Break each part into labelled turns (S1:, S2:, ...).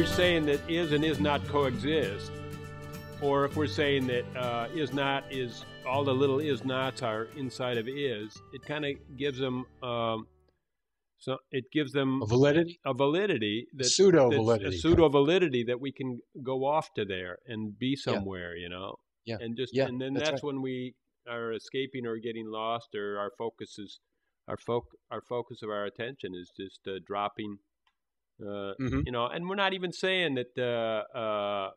S1: we're saying that is and is not coexist, or if we're saying that is not is, all the little is nots are inside of is, it kind of gives them so it gives them
S2: A validity?
S1: a validity,
S2: A pseudo-validity.
S1: a pseudo-validity that we can go off to there and be somewhere,
S2: Yeah.
S1: and just
S2: Yeah,
S1: and then
S2: that's
S1: that's
S2: right.
S1: when we are escaping or getting lost, or our focus of our attention is just dropping.
S2: Mm-hmm.
S1: And we're not even saying that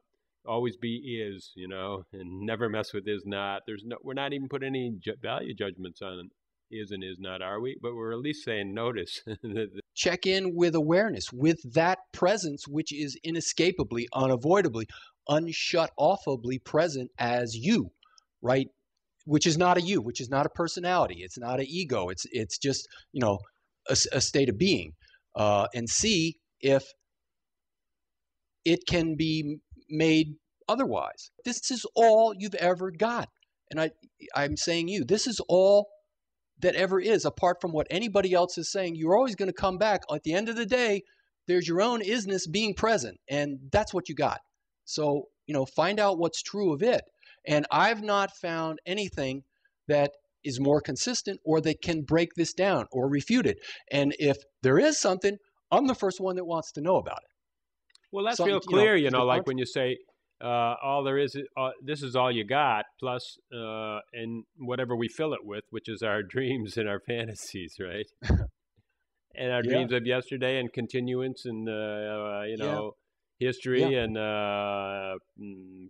S1: always be is, and never mess with is not. We're not even putting any value judgments on is and is not, are we? But we're at least saying notice.
S2: Check in with awareness, with that presence which is inescapably, unavoidably, unshut-offably present as you, right? Which is not a you, which is not a personality. It's not an ego. It's just, a state of being. And see if it can be made otherwise. This is all you've ever got. And I'm saying this is all that ever is, apart from what anybody else is saying. You're always going to come back. At the end of the day, there's your own isness being present, and that's what you got. So, find out what's true of it. And I've not found anything that is more consistent or that can break this down or refute it. And if there is something, I'm the first one that wants to know about it.
S1: Well, that's real clear, like when you say, all there is, this is all you got, plus, and whatever we fill it with, which is our dreams and our fantasies, right? And our dreams of yesterday and continuance and, history and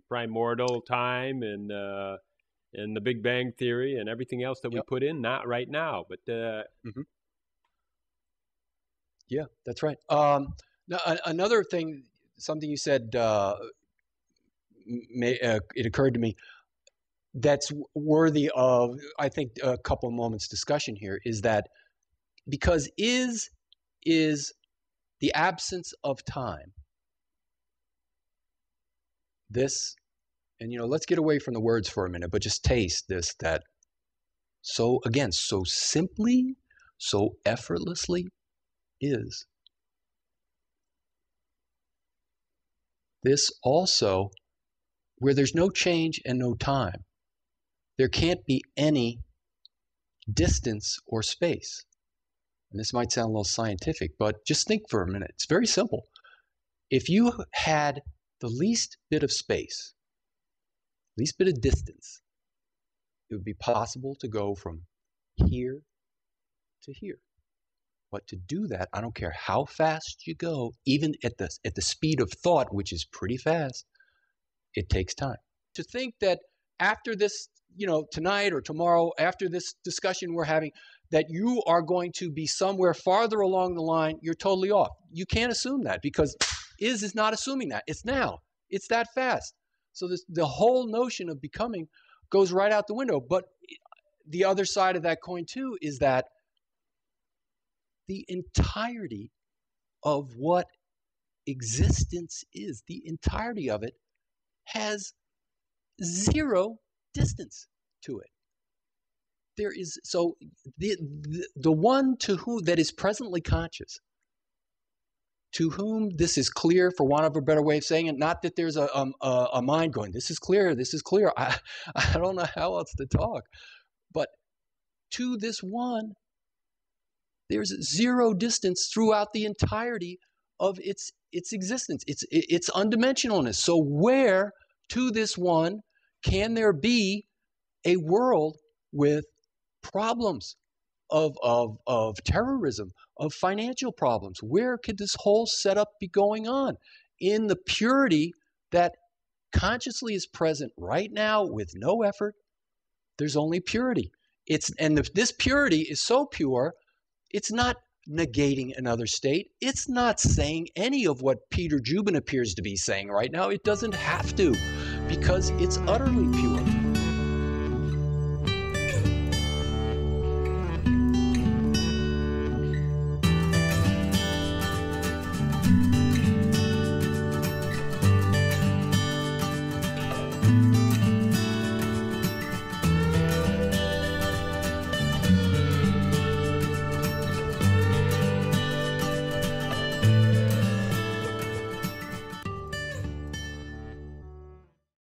S1: primordial time and the Big Bang Theory and everything else that we put in, not right now, but
S2: yeah, that's right. Now, another thing, something you said, it occurred to me that's worthy of, I think, a couple of moments discussion here, is that because is the absence of time. This, and let's get away from the words for a minute, but just taste this, that so simply, so effortlessly is. This also, where there's no change and no time, there can't be any distance or space. And this might sound a little scientific, but just think for a minute. It's very simple. If you had the least bit of space, least bit of distance, it would be possible to go from here to here. But to do that, I don't care how fast you go, even at the speed of thought, which is pretty fast, it takes time. To think that after this, tonight or tomorrow, after this discussion we're having, that you are going to be somewhere farther along the line, you're totally off. You can't assume that, because is not assuming that. It's now. It's that fast. So the whole notion of becoming goes right out the window. But the other side of that coin, too, is that the entirety of what existence is, the entirety of it, has zero distance to it. There is, so the one to whom that is presently conscious, to whom this is clear, for want of a better way of saying it, not that there's a mind going, this is clear. I don't know how else to talk. But to this one, there's zero distance throughout the entirety of its existence, its undimensionalness. So where to this one can there be a world with problems of terrorism, of financial problems? Where could this whole setup be going on? In the purity that consciously is present right now with no effort, there's only purity. This purity is so pure, it's not negating another state. It's not saying any of what Peter Dziuban appears to be saying right now. It doesn't have to, because it's utterly pure.